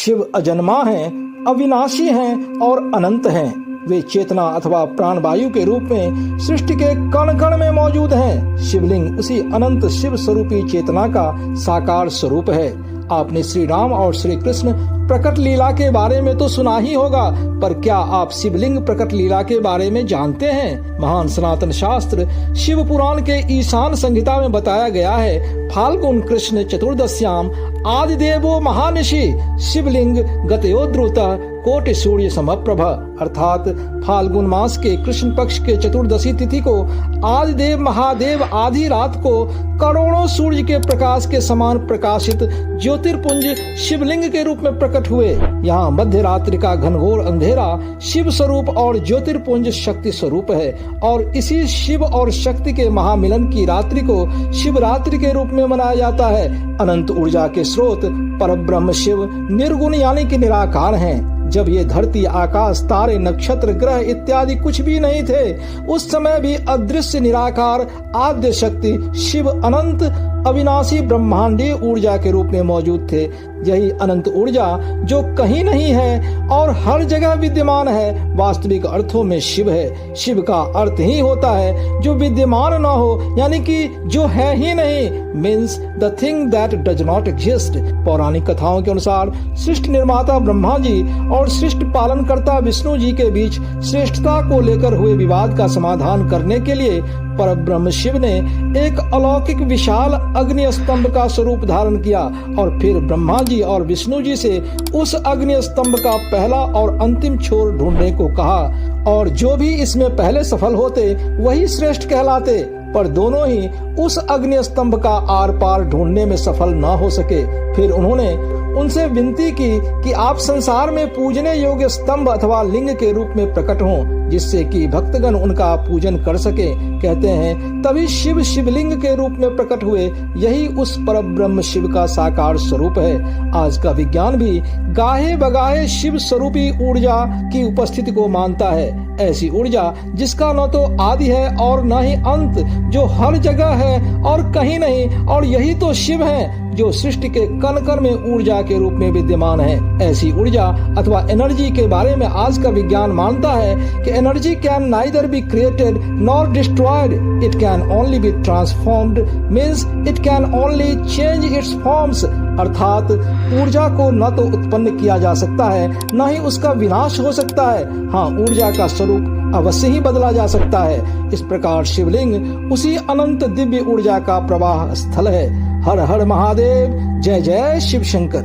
शिव अजन्मा हैं, अविनाशी हैं और अनंत हैं। वे चेतना अथवा प्राणवायु के रूप में सृष्टि के कण कण में मौजूद हैं। शिवलिंग उसी अनंत शिव स्वरूपी चेतना का साकार स्वरूप है। आपने श्री राम और श्री कृष्ण प्रकट लीला के बारे में तो सुना ही होगा, पर क्या आप शिवलिंग प्रकट लीला के बारे में जानते हैं? महान सनातन शास्त्र शिव पुराण के ईशान संहिता में बताया गया है, फाल्गुन कृष्ण चतुर्दश्याम आदिदेवो महानिशि शिवलिंग गतयोद्रुतः कोटि सूर्य समप्रभ। अर्थात फाल्गुन मास के कृष्ण पक्ष के चतुर्दशी तिथि को आदिदेव महादेव आधी रात को करोड़ों सूर्य के प्रकाश के समान प्रकाशित ज्योतिर्पुंज शिवलिंग के रूप में प्रकट हुए। यहाँ मध्य रात्रि का घनघोर अंधेरा शिव स्वरूप और ज्योतिर्पुंज शक्ति स्वरूप है, और इसी शिव और शक्ति के महामिलन की रात्रि को शिवरात्रि के रूप में मनाया जाता है। अनंत ऊर्जा के स्रोत परब्रह्म शिव निर्गुण यानी कि निराकार हैं। जब ये धरती, आकाश, तारे, नक्षत्र, ग्रह इत्यादि कुछ भी नहीं थे, उस समय भी अदृश्य निराकार आद्य शक्ति शिव अनंत अविनाशी ब्रह्मांडीय ऊर्जा के रूप में मौजूद थे। यही अनंत ऊर्जा जो कहीं नहीं है और हर जगह विद्यमान है, वास्तविक अर्थों में शिव है। शिव का अर्थ ही होता है जो विद्यमान न हो, यानी कि जो है ही नहीं, means the thing that does not exist. पौराणिक कथाओं के अनुसार सृष्टि निर्माता ब्रह्मा जी और सृष्टि पालनकर्ता विष्णु जी के बीच श्रेष्ठता को लेकर हुए विवाद का समाधान करने के लिए परब्रह्म शिव ने एक अलौकिक विशाल अग्नि स्तंभ का स्वरूप धारण किया और फिर ब्रह्मा जी और विष्णु जी से उस अग्नि स्तंभ का पहला और अंतिम छोर ढूंढने को कहा, और जो भी इसमें पहले सफल होते वही श्रेष्ठ कहलाते। पर दोनों ही उस अग्नि स्तंभ का आर पार ढूंढने में सफल न हो सके। फिर उन्होंने उनसे विनती की कि आप संसार में पूजने योग्य स्तंभ अथवा लिंग के रूप में प्रकट हों, जिससे कि भक्तगण उनका पूजन कर सके। कहते हैं तभी शिव शिवलिंग के रूप में प्रकट हुए। यही उस परब्रह्म शिव का साकार स्वरूप है। आज का विज्ञान भी गाहे बगाहे शिव स्वरूपी ऊर्जा की उपस्थिति को मानता है। ऐसी ऊर्जा जिसका न तो आदि है और न ही अंत, जो हर जगह है और कहीं नहीं, और यही तो शिव है जो सृष्टि के कण कण में ऊर्जा के रूप में विद्यमान है। ऐसी ऊर्जा अथवा एनर्जी के बारे में आज का विज्ञान मानता है कि energy can neither be created nor destroyed, it can only be transformed, means it can only change it's forms. अर्थात ऊर्जा को न तो उत्पन्न किया जा सकता है, न ही उसका विनाश हो सकता है। हाँ, ऊर्जा का स्वरूप अवश्य ही बदला जा सकता है। इस प्रकार शिवलिंग उसी अनंत दिव्य ऊर्जा का प्रवाह स्थल है। हर हर महादेव, जय जय शिव शंकर।